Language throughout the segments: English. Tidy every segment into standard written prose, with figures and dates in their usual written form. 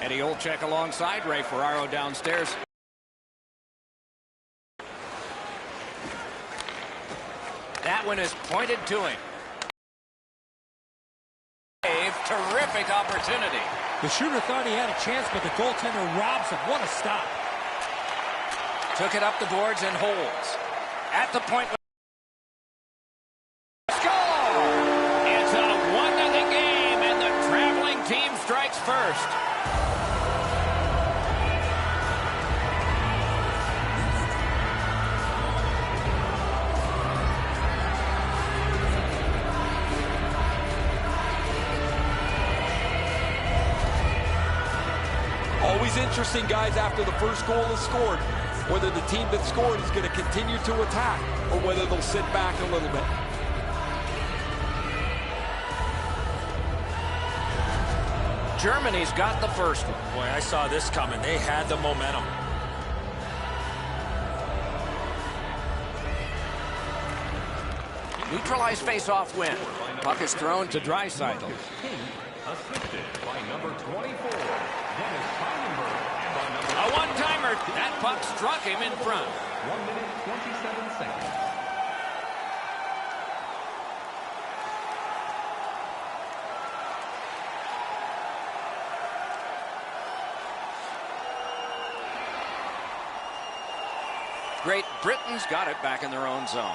Eddie Olczyk alongside Ray Ferraro downstairs. That one is pointed to him. Terrific opportunity. The shooter thought he had a chance, but the goaltender robs him. What a stop. Took it up the boards and holds. At the point. Score! It's a 1-0 game, and the traveling team strikes first. Always interesting, guys, after the first goal is scored, whether the team that scored is going to continue to attack or whether they'll sit back a little bit. Germany's got the first one. Boy, I saw this coming. They had the momentum. Neutralized face-off win. Puck is thrown to Draisaitl. Assisted by number 24, A one-timer. That puck struck him in front. 1 minute, 27 seconds. Great Britain's got it back in their own zone.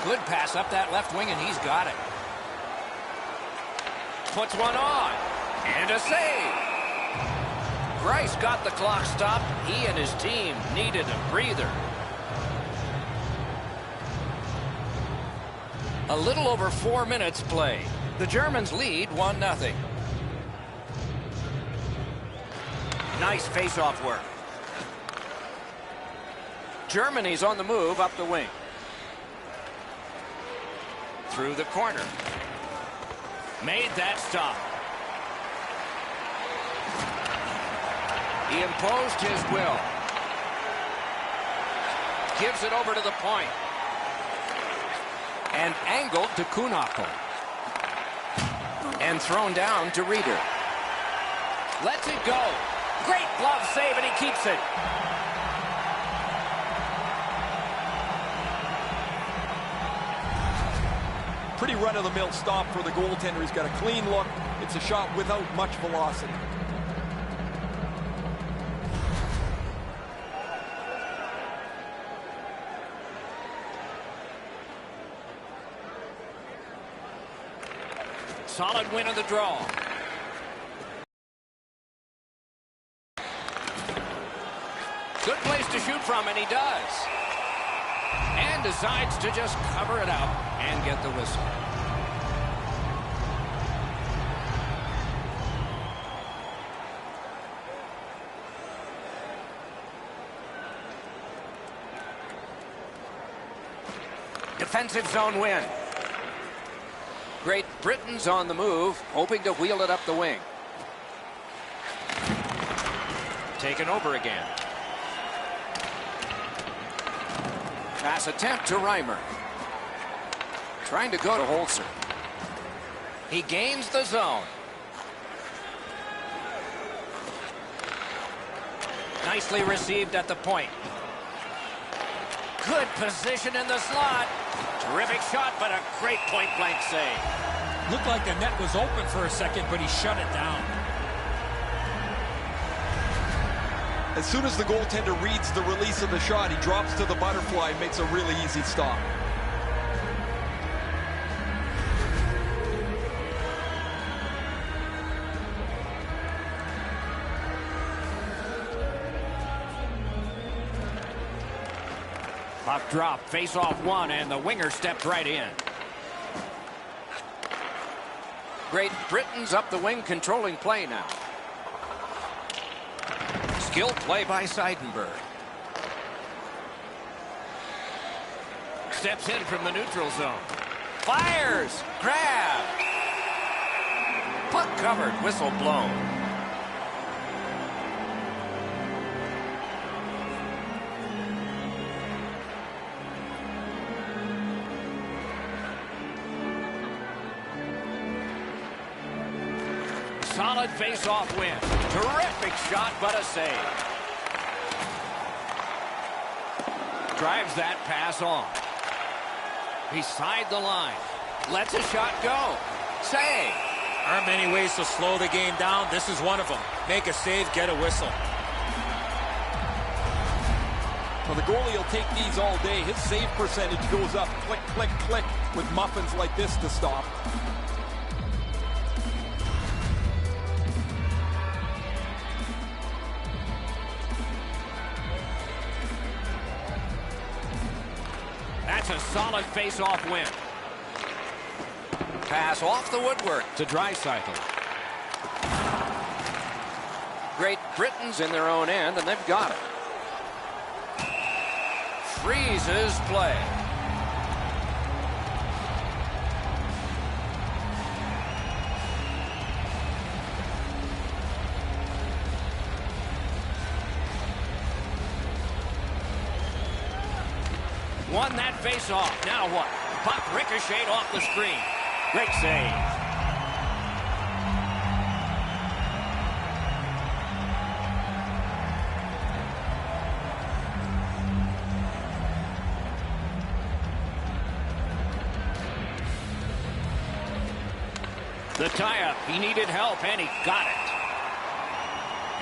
Good pass up that left wing, and he's got it. Puts one on. And a save. Greiss got the clock stopped. He and his team needed a breather. A little over 4 minutes played. The Germans lead 1-0. Nice face-off work. Germany's on the move up the wing. Through the corner. Made that stop. He imposed his will. Gives it over to the point. And angled to Kunako. And thrown down to Reeder. Lets it go. Great glove save, and he keeps it. Pretty run-of-the-mill stop for the goaltender. He's got a clean look. It's a shot without much velocity. Solid win of the draw. Good place to shoot from, and he does. And decides to just cover it up and get the whistle. Defensive zone win. Great Britain's on the move, hoping to wheel it up the wing. Taken over again. Pass attempt to Reimer. Trying to go to Holzer. He gains the zone. Nicely received at the point. Good position in the slot. Terrific shot, but a great point-blank save. Looked like the net was open for a second, but he shut it down. As soon as the goaltender reads the release of the shot, he drops to the butterfly and makes a really easy stop. Puck drop, face-off one, and the winger stepped right in. Great Britain's up the wing, controlling play now. Skilled play by Seidenberg. Steps in from the neutral zone. Fires! Grab! Puck covered, whistle blown. Solid face-off win. Terrific shot, but a save. Drives that pass on. Beside the line. Lets a shot go. Save. There aren't many ways to slow the game down. This is one of them. Make a save, get a whistle. Well, the goalie will take these all day. His save percentage goes up. Click, click, click with muffins like this to stop. That's a solid face-off win. Pass off the woodwork to Draisaitl. Great Britain's in their own end, and they've got it. Freezes play. Won that face-off. Now what? Puck ricocheted off the screen. Great save. The tie-up. He needed help, and he got it.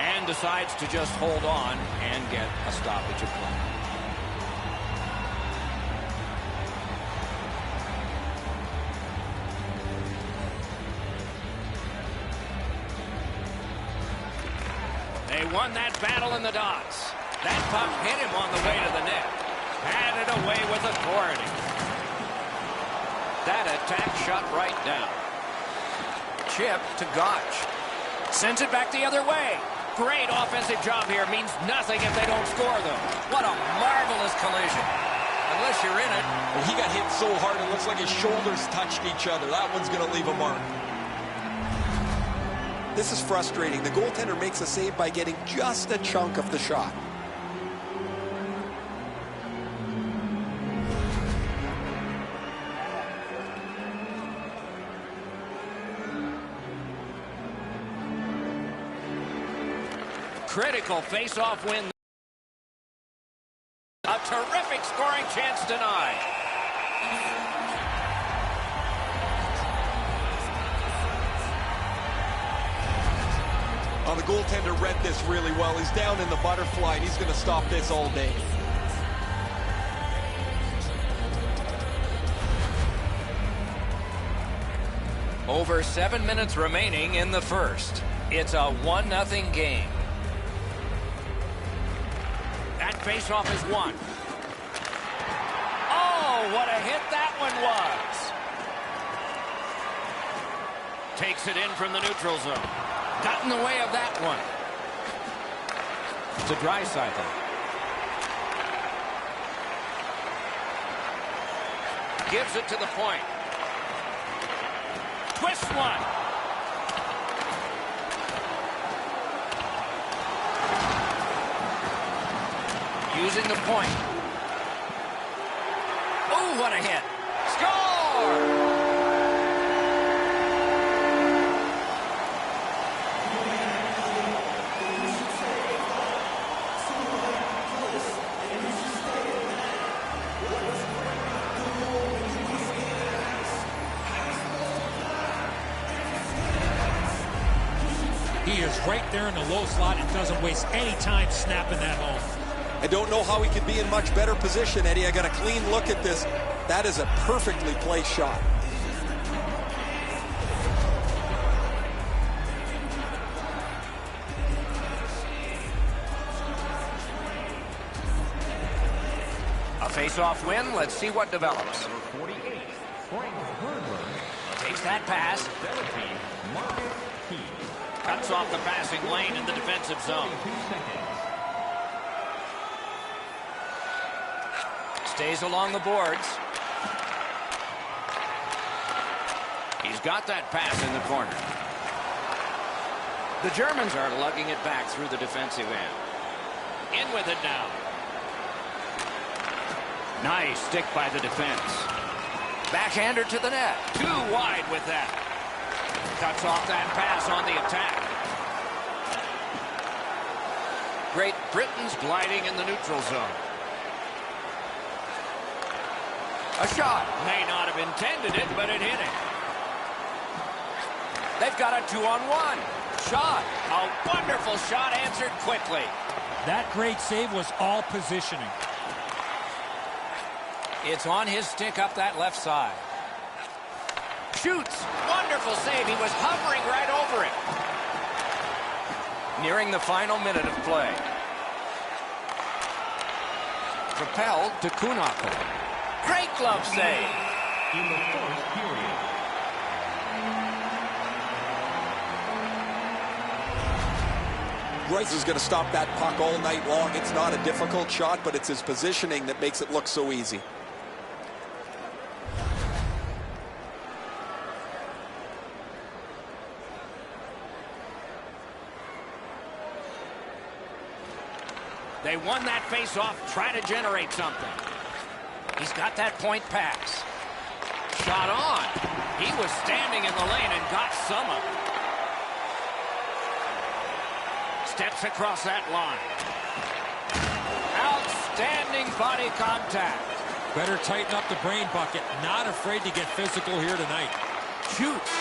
And decides to just hold on and get a stoppage of play. They won that battle in the dots. That puck hit him on the way to the net. Had it away with authority. That attack shot right down. Chip to Gotch. Sends it back the other way. Great offensive job here. Means nothing if they don't score, though. What a marvelous collision. Unless you're in it. Well, he got hit so hard it looks like his shoulders touched each other. That one's going to leave a mark. This is frustrating. The goaltender makes a save by getting just a chunk of the shot. Critical face-off win. A terrific scoring chance denied. Well, the goaltender read this really well. He's down in the butterfly, and he's going to stop this all day. Over 7 minutes remaining in the first. It's a 1-0 game. That faceoff is won. Oh, what a hit that one was. Takes it in from the neutral zone. Got in the way of that one. To Draisaitl. Gives it to the point. Twist one. Using the point. Oh, what a hit. Score! He is right there in the low slot and doesn't waste any time snapping that home. I don't know how he could be in much better position, Eddie. I got a clean look at this. That is a perfectly placed shot. A face-off win. Let's see what develops. Number 48, Frank Herberg. Takes that pass. 17, Marcus Key. Cuts off the passing lane in the defensive zone. 2 seconds. Stays along the boards. He's got that pass in the corner. The Germans are lugging it back through the defensive end. In with it now. Nice stick by the defense. Backhander to the net. Too wide with that. Cuts off that pass on the attack. Great Britain's gliding in the neutral zone. A shot. May not have intended it, but it hit him. They've got a 2-on-1. Shot. A wonderful shot answered quickly. That great save was all positioning. It's on his stick up that left side. Shoots. Wonderful save. He was hovering right over it. Nearing the final minute of play. Propelled to Kunako. Great glove save. In the first period. Rice is going to stop that puck all night long. It's not a difficult shot, but it's his positioning that makes it look so easy. They won that face-off, try to generate something. He's got that point pass. Shot on. He was standing in the lane and got some of it. Steps across that line. Outstanding body contact. Better tighten up the brain bucket. Not afraid to get physical here tonight. Shoots.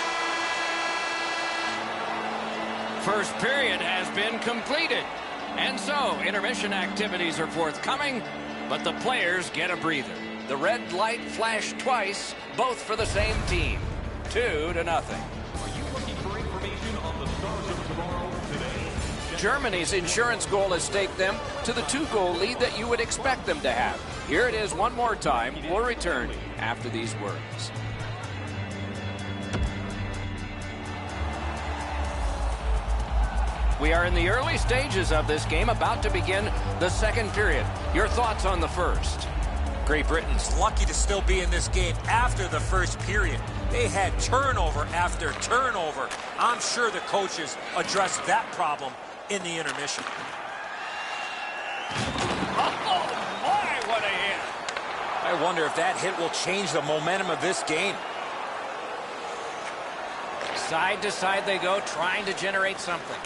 First period has been completed. And so, intermission activities are forthcoming, but the players get a breather. The red light flashed twice, both for the same team. 2-0. Are you looking for information on the Stars of tomorrow today? Germany's insurance goal has staked them to the 2-goal lead that you would expect them to have. Here it is one more time. We'll return after these words. We are in the early stages of this game, about to begin the second period. Your thoughts on the first? Great Britain's lucky to still be in this game after the first period. They had turnover after turnover. I'm sure the coaches addressed that problem in the intermission. Oh, my, what a hit. I wonder if that hit will change the momentum of this game. Side to side they go, trying to generate something.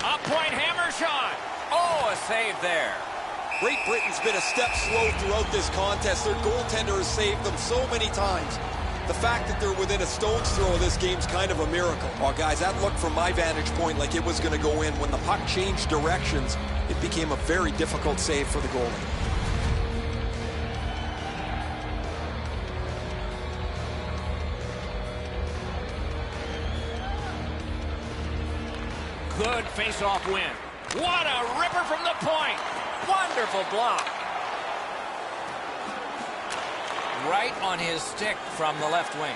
A point hammer shot. Oh, a save there. Great Britain's been a step slow throughout this contest. Their goaltender has saved them so many times. The fact that they're within a stone's throw of this game's kind of a miracle. Oh, guys, that looked from my vantage point like it was going to go in. When the puck changed directions, it became a very difficult save for the goalie. Good face-off win. What a ripper from the point. Wonderful block. Right on his stick from the left wing.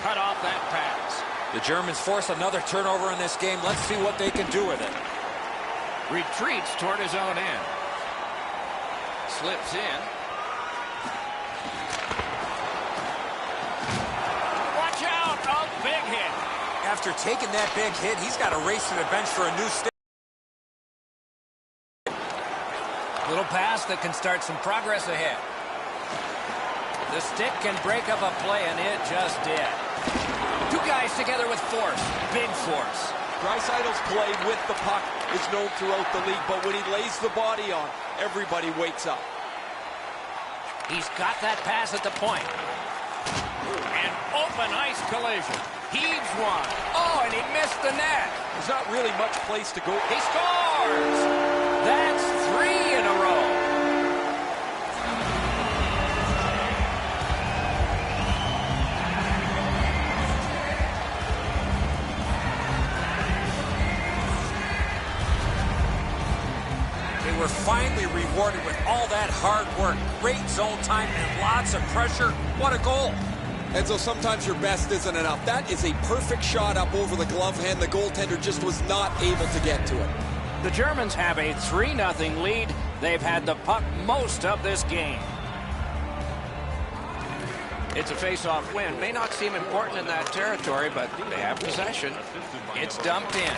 Cut off that pass. The Germans force another turnover in this game. Let's see what they can do with it. Retreats toward his own end. Slips in. Watch out! A big hit. After taking that big hit, he's got to race to the bench for a new stick. Little pass that can start some progress ahead. The stick can break up a play, and it just did. Two guys together with force. Big force. Dreisaitl's play with the puck is known throughout the league, but when he lays the body on, everybody wakes up. He's got that pass at the point. An open ice collision. Heaves one. Oh, and he missed the net. There's not really much place to go. He scores! That's 3 in a row. They were finally rewarded with all that hard work. Great zone time and lots of pressure. What a goal. And so sometimes your best isn't enough. That is a perfect shot up over the glove hand. The goaltender just was not able to get to it. The Germans have a 3-0 lead. They've had the puck most of this game. It's a face-off win. May not seem important in that territory, but they have possession. It's dumped in.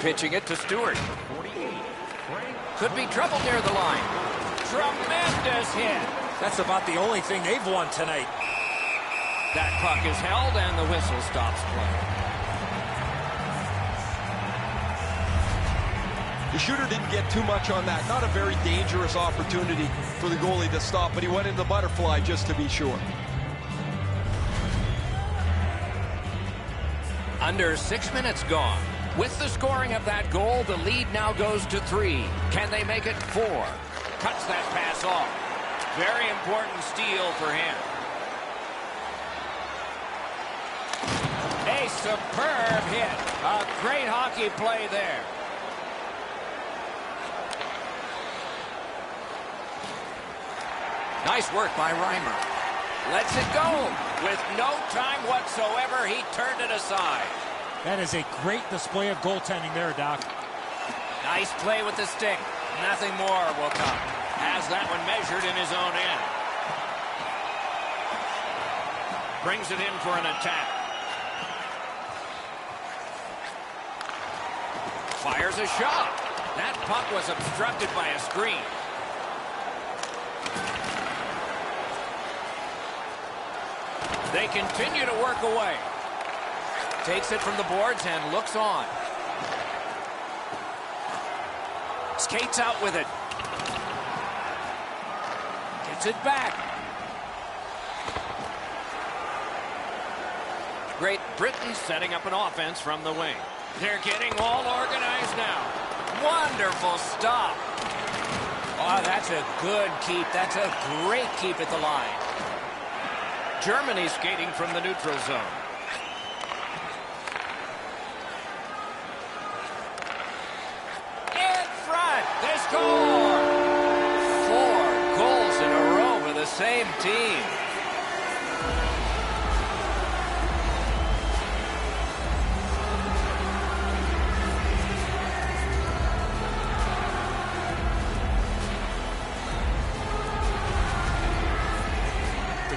Pitching it to Stewart. Could be trouble near the line. Tremendous hit. That's about the only thing they've won tonight. That puck is held, and the whistle stops play. The shooter didn't get too much on that. Not a very dangerous opportunity for the goalie to stop, but he went into the butterfly just to be sure. Under 6 minutes gone. With the scoring of that goal, the lead now goes to 3. Can they make it 4? Cuts that pass off. Very important steal for him. A superb hit. A great hockey play there. Nice work by Reimer. Lets it go. With no time whatsoever, he turned it aside. That is a great display of goaltending there, Doc. Nice play with the stick. Nothing more will come. Has that one measured in his own end. Brings it in for an attack. Fires a shot. That puck was obstructed by a screen. They continue to work away. Takes it from the boards and looks on. Skates out with it. Gets it back. Great Britain setting up an offense from the wing. They're getting all organized now. Wonderful stop. Oh, that's a good keep. That's a great keep at the line. Germany skating from the neutral zone. In front, they score! 4 goals in a row for the same team.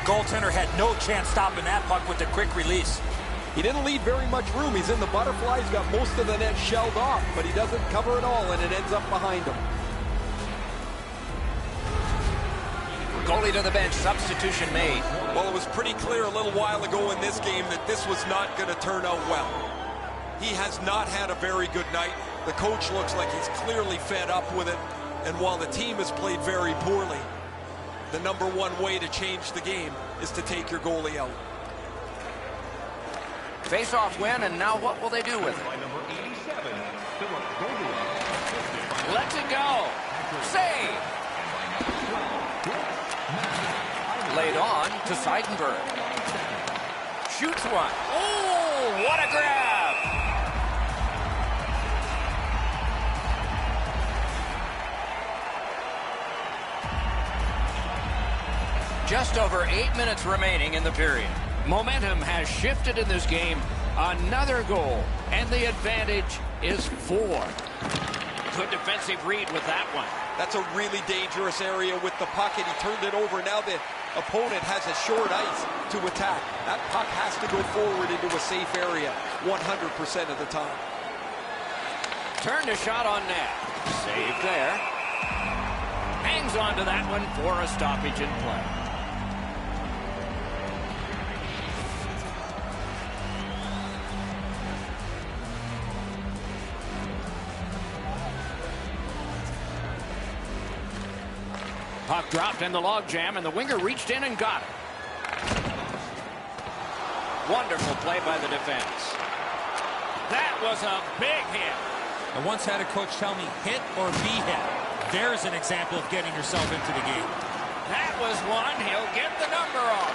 Goaltender had no chance stopping that puck with the quick release. He didn't leave very much room. He's in the butterfly. He's got most of the net shelled off, but he doesn't cover it all, and it ends up behind him. Goalie to the bench. Substitution made. Well, it was pretty clear a little while ago in this game that this was not going to turn out well. He has not had a very good night. The coach looks like he's clearly fed up with it, and while the team has played very poorly, the number one way to change the game is to take your goalie out. Face-off win, and now what will they do with it? Lets it go. Save. Laid on to Seidenberg. Shoots one. Oh, what a grab. Just over 8 minutes remaining in the period. Momentum has shifted in this game. Another goal, and the advantage is 4. Good defensive read with that one. That's a really dangerous area with the puck, and he turned it over. Now the opponent has a short ice to attack. That puck has to go forward into a safe area 100% of the time. Turned a shot on net. Save there. Hangs on to that one for a stoppage in play. Puck dropped in the logjam, and the winger reached in and got it. Wonderful play by the defense. That was a big hit. I once had a coach tell me, hit or be hit. There's an example of getting yourself into the game. That was one. He'll get the number on.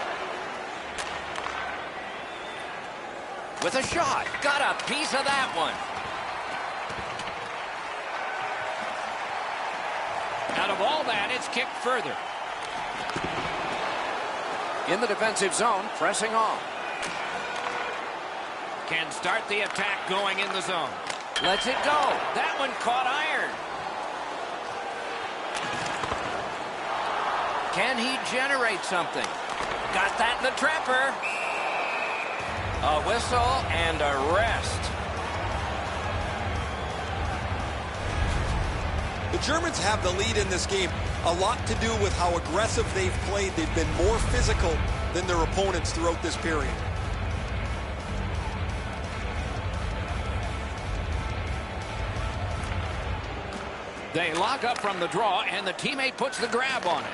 With a shot. Got a piece of that one. Out of all that, it's kicked further. In the defensive zone, pressing on. Can start the attack going in the zone. Lets it go. That one caught iron. Can he generate something? Got that in the trapper. A whistle and a rest. The Germans have the lead in this game. A lot to do with how aggressive they've played. They've been more physical than their opponents throughout this period. They lock up from the draw, and the teammate puts the grab on it.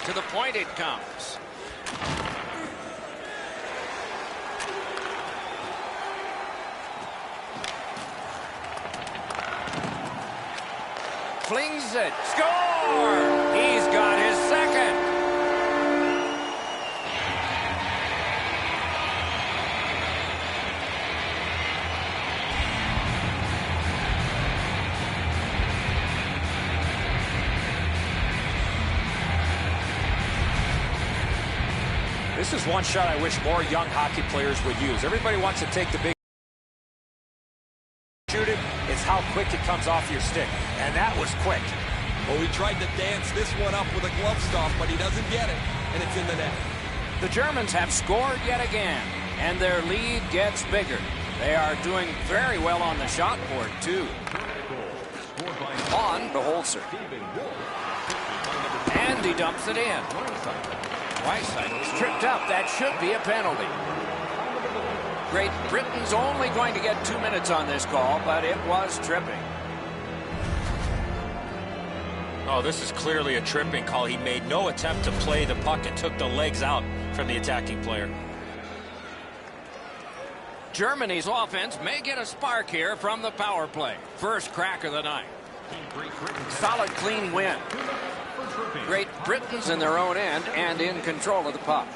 To the point it comes. Flings it. Score! He's got his second. This is one shot I wish more young hockey players would use. Everybody wants to take the big shoot it. It's how quick it comes off your stick. And that was quick. Well, he tried to dance this one up with a glove stop, but he doesn't get it, and it's in the net. The Germans have scored yet again, and their lead gets bigger. They are doing very well on the shot board, too. On to Holzer. And he dumps it in. Weisseidel's tripped up. That should be a penalty. Great Britain's only going to get 2 minutes on this call, but it was tripping. Oh, this is clearly a tripping call. He made no attempt to play the puck and took the legs out from the attacking player. Germany's offense may get a spark here from the power play. First crack of the night. Solid, clean win. Great Britain's in their own end and in control of the puck.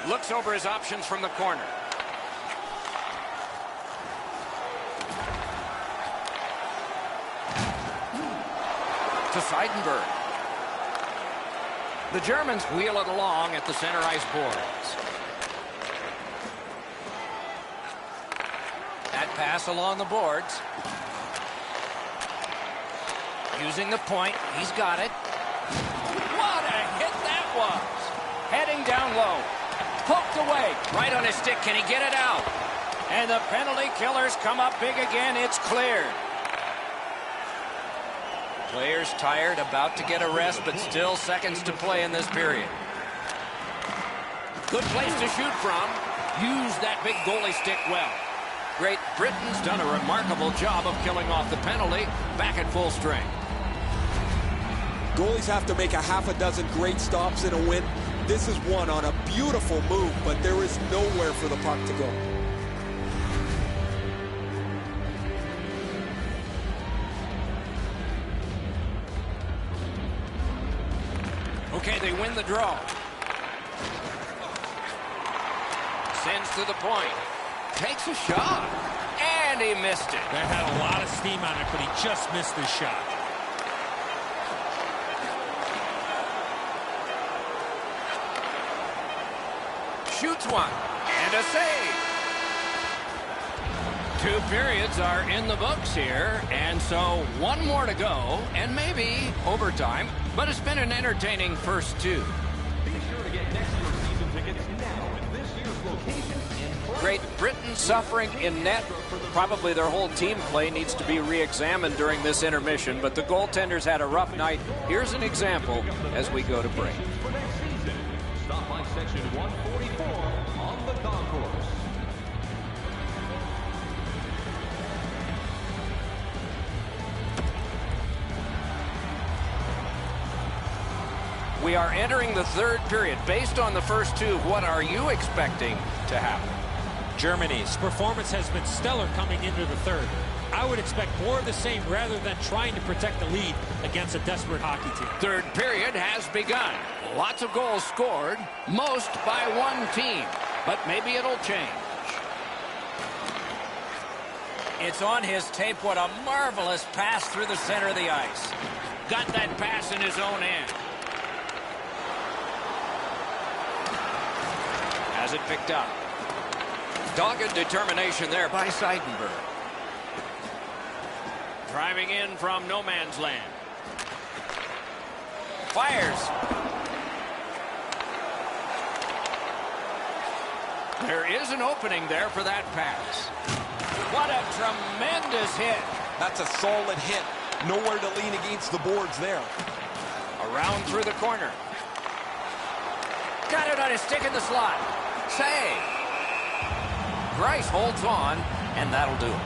Looks over his options from the corner. To Seidenberg. The Germans wheel it along at the center ice boards. That pass along the boards. Using the point, he's got it. What a hit that was! Heading down low. Poked away. Right on his stick. Can he get it out? And the penalty killers come up big again. It's cleared. Players tired, about to get a rest, but still seconds to play in this period. Good place to shoot from. Use that big goalie stick well. Great Britain's done a remarkable job of killing off the penalty. Back at full strength. Goalies have to make a half a dozen great stops in a win. This is one on a beautiful move, but there is nowhere for the puck to go. Okay, they win the draw. Sends to the point. Takes a shot. And he missed it. That had a lot of steam on it, but he just missed his shot. Shoots one. And a save. 2 periods are in the books here. And so one more to go. And maybe overtime. But it's been an entertaining first 2. Be sure to get next year's season tickets now at this year's location in Great Britain suffering in net. Probably their whole team play needs to be re-examined during this intermission, but the goaltenders had a rough night. Here's an example as we go to break. for next season. Stop by section 144 on the concourse. We are entering the 3rd period. Based on the first 2, what are you expecting to happen? Germany's performance has been stellar coming into the 3rd. I would expect more of the same rather than trying to protect the lead against a desperate hockey team. 3rd period has begun. Lots of goals scored, most by one team, but maybe it'll change. It's on his tape. What a marvelous pass through the center of the ice. Got that pass in his own end. Has it picked up. Dogged determination there by Seidenberg. Driving in from no man's land. Fires. There is an opening there for that pass. What a tremendous hit. That's a solid hit. Nowhere to lean against the boards there. Around through the corner. Got it on his stick in the slot. Save. Grice holds on, and that'll do it.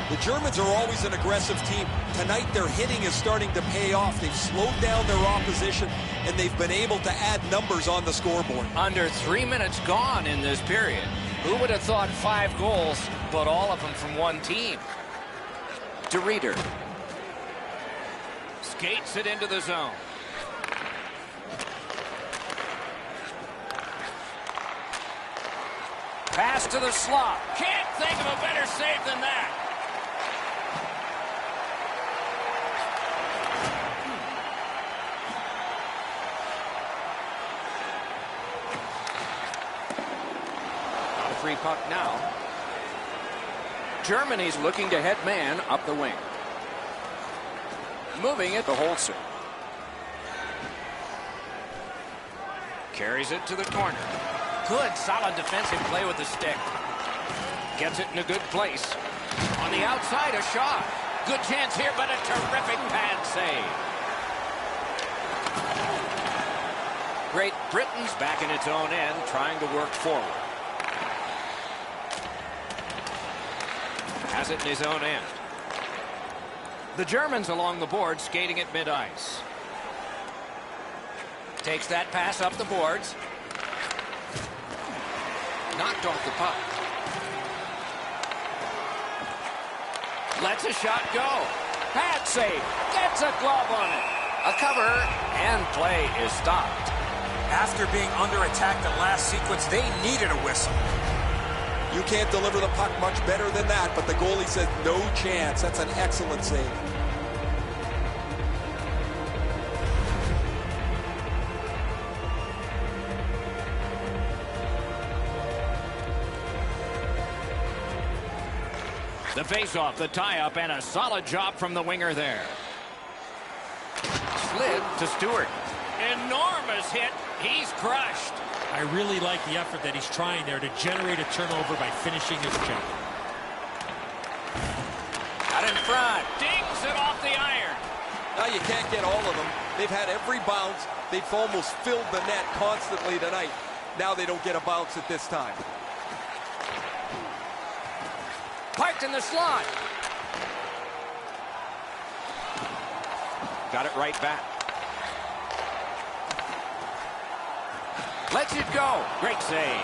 The Germans are always an aggressive team. Tonight, their hitting is starting to pay off. They've slowed down their opposition, and they've been able to add numbers on the scoreboard. Under 3 minutes gone in this period. Who would have thought 5 goals, but all of them from one team? DeReeder. Skates it into the zone. Pass to the slot. Can't think of a better save than that. On a free puck now. Germany's looking to head man up the wing. Moving it to Holzer. Carries it to the corner. Good, solid defensive play with the stick. Gets it in a good place. On the outside, a shot. Good chance here, but a terrific pad save. Great Britain's back in its own end, trying to work forward. Has it in his own end. The Germans along the board, skating at mid-ice. Takes that pass up the boards. Knocked off the puck. Lets a shot go. Pad save. Gets a glove on it. A cover, and play is stopped. After being under attack the last sequence, they needed a whistle. You can't deliver the puck much better than that, but the goalie says no chance. That's an excellent save. The face-off, the tie-up, and a solid job from the winger there. Slid to Stewart. Enormous hit. He's crushed. I really like the effort that he's trying there to generate a turnover by finishing his check. Out in front. Dings it off the iron. Now you can't get all of them. They've had every bounce. They've almost filled the net constantly tonight. Now they don't get a bounce at this time. Parked in the slot. Got it right back. Lets it go. Great save.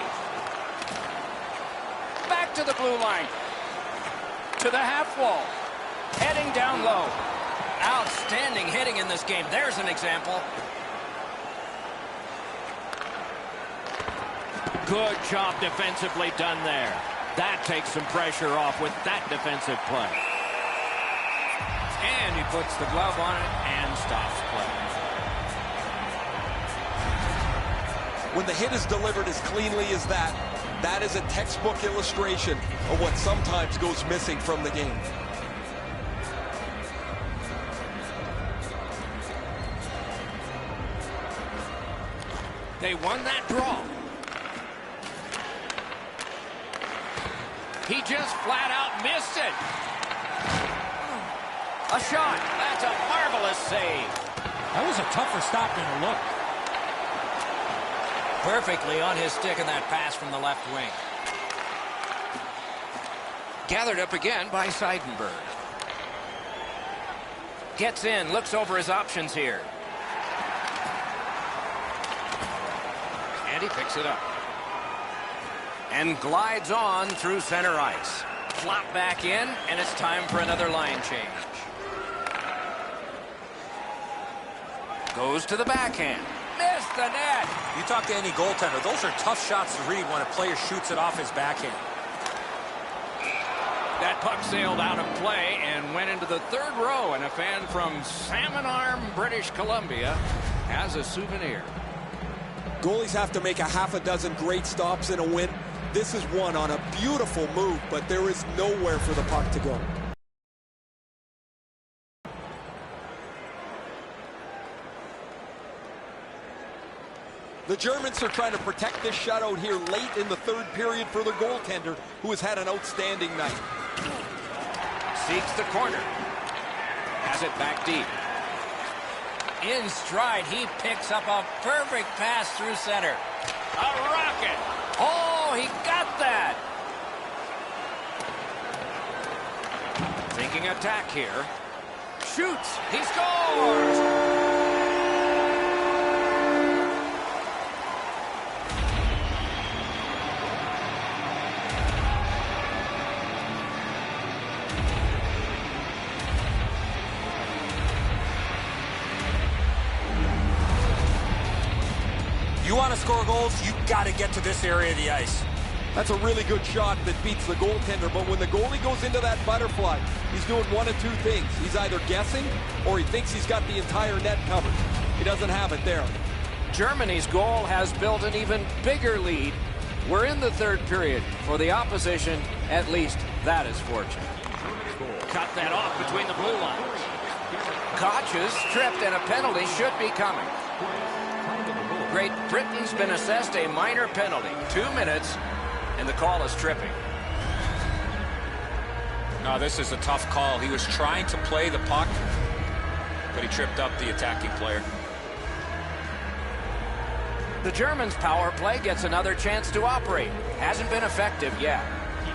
Back to the blue line. To the half wall. Heading down low. Outstanding hitting in this game. There's an example. Good job defensively done there. That takes some pressure off with that defensive play. And he puts the glove on it and stops play. When the hit is delivered as cleanly as that, that is a textbook illustration of what sometimes goes missing from the game. They won that draw. He just flat out missed it. A shot. That's a marvelous save. That was a tougher stop than it looked. Perfectly on his stick in that pass from the left wing. Gathered up again by Seidenberg. Gets in, looks over his options here. And he picks it up. And glides on through center ice. Flop back in, and it's time for another line change. Goes to the backhand. Missed the net. You talk to any goaltender, those are tough shots to read when a player shoots it off his backhand. That puck sailed out of play and went into the third row, and a fan from Salmon Arm, British Columbia, has a souvenir. Goalies have to make a half a dozen great stops in a win. This is one on a beautiful move, but there is nowhere for the puck to go. The Germans are trying to protect this shutout here late in the third period for their goaltender, who has had an outstanding night. Seeks the corner. Has it back deep. In stride, he picks up a perfect pass through center. A rocket. Oh, he got that. Thinking attack here. Shoots. He scores. You want to score goals, you got to get to this area of the ice. That's a really good shot that beats the goaltender, but when the goalie goes into that butterfly, he's doing one of two things. He's either guessing or he thinks he's got the entire net covered. He doesn't have it there. Germany's goal has built an even bigger lead. We're in the third period. For the opposition, at least that is fortunate. Cut that off between the blue lines. Koch is stripped and a penalty should be coming. Great Britain's been assessed a minor penalty. 2 minutes, and the call is tripping. No, this is a tough call. He was trying to play the puck, but he tripped up the attacking player. The Germans' power play gets another chance to operate. Hasn't been effective yet.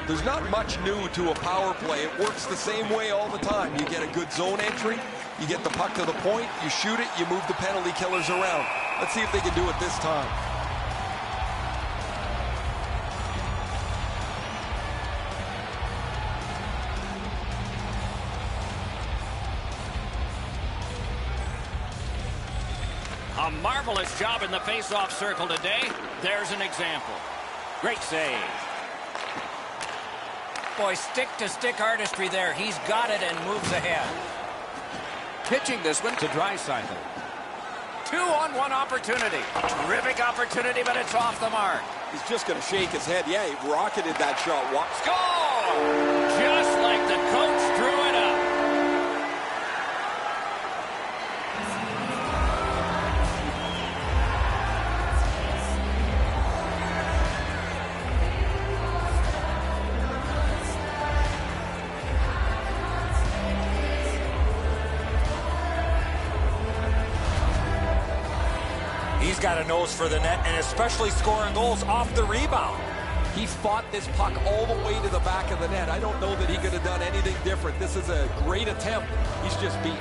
There's not much new to a power play. It works the same way all the time. You get a good zone entry, you get the puck to the point, you shoot it, you move the penalty killers around. Let's see if they can do it this time. A marvelous job in the face-off circle today. There's an example. Great save. Boy, stick-to-stick artistry there. He's got it and moves ahead. Pitching this one to Draisaitl. 2-on-1 opportunity. Terrific opportunity, but it's off the mark. He's just going to shake his head. Yeah, he rocketed that shot. Score! Just like the coach drew it up. He's got a nose for the net, and especially scoring goals off the rebound. He fought this puck all the way to the back of the net. I don't know that he could have done anything different. This is a great attempt. He's just beat.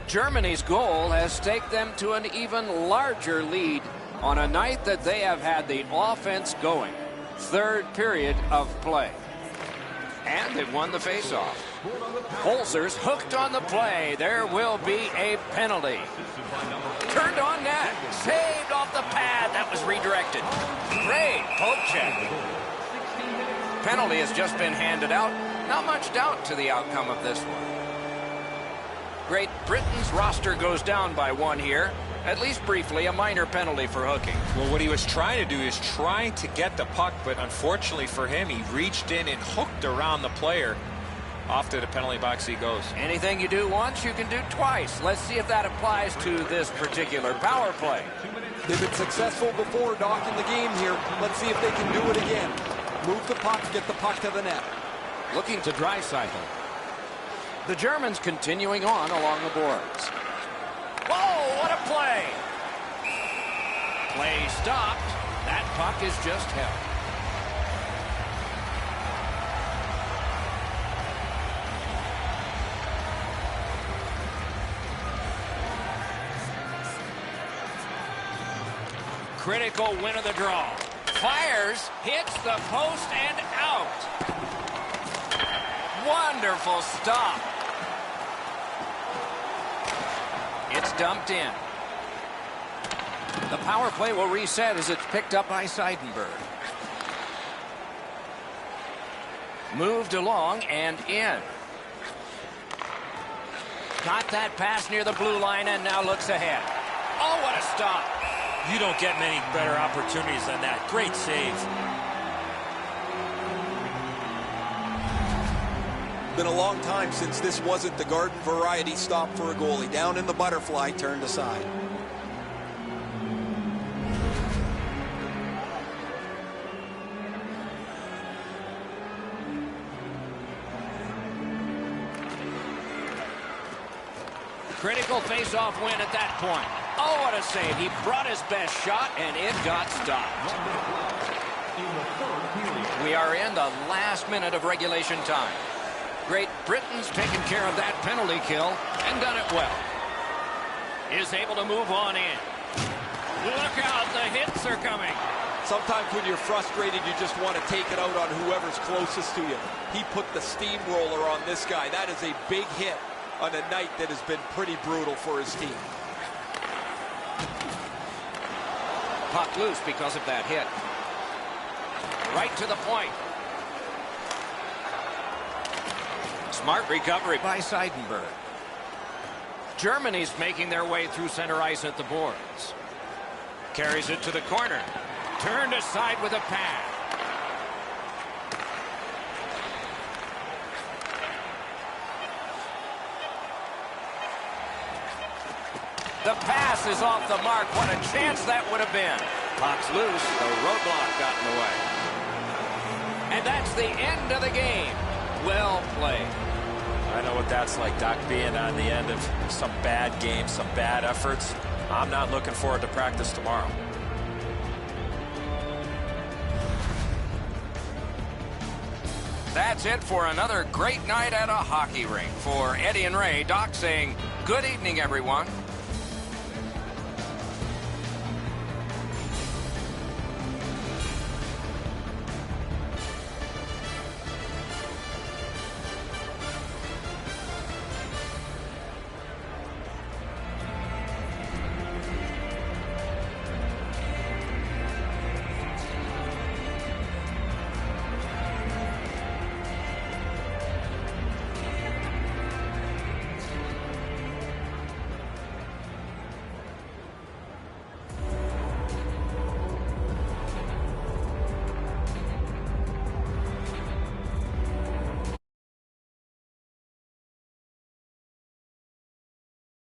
Germany's goal has staked them to an even larger lead on a night that they have had the offense going. Third period of play. And they've won the faceoff. Holzer's hooked on the play. There will be a penalty. Turned on net. Saved off the pad. That was redirected. Great poke check. Penalty has just been handed out. Not much doubt to the outcome of this one. Great Britain's roster goes down by one here. At least briefly, a minor penalty for hooking. Well, what he was trying to do is trying to get the puck, but unfortunately for him, he reached in and hooked around the player. Off to the penalty box he goes. Anything you do once, you can do twice. Let's see if that applies to this particular power play. They've been successful before, Doc, in the game here. Let's see if they can do it again. Move the puck, get the puck to the net. Looking to Draisaitl. The Germans continuing on along the boards. Whoa, what a play! Play stopped. That puck is just held. Critical win of the draw. Fires, hits the post and out. Wonderful stop. It's dumped in. The power play will reset as it's picked up by Seidenberg. Moved along and in. Got that pass near the blue line and now looks ahead. Oh, what a stop. You don't get many better opportunities than that. Great save. Been a long time since this wasn't the garden variety stop for a goalie. Down in the butterfly, turned aside. Critical face-off win at that point. Oh, what a save. He brought his best shot, and it got stopped. We are in the last minute of regulation time. Great Britain's taken care of that penalty kill and done it well. Is able to move on in. Look out, the hits are coming. Sometimes when you're frustrated, you just want to take it out on whoever's closest to you. He put the steamroller on this guy. That is a big hit on a night that has been pretty brutal for his team. Puck loose because of that hit. Right to the point. Smart recovery by Seidenberg. Germany's making their way through center ice at the boards. Carries it to the corner. Turned aside with a pass. The pass is off the mark. What a chance that would have been. Puck's loose. The roadblock got in the way. And that's the end of the game. Well played. I know what that's like, Doc, being on the end of some bad games, some bad efforts. I'm not looking forward to practice tomorrow. That's it for another great night at a hockey rink. For Eddie and Ray, Doc saying good evening, everyone.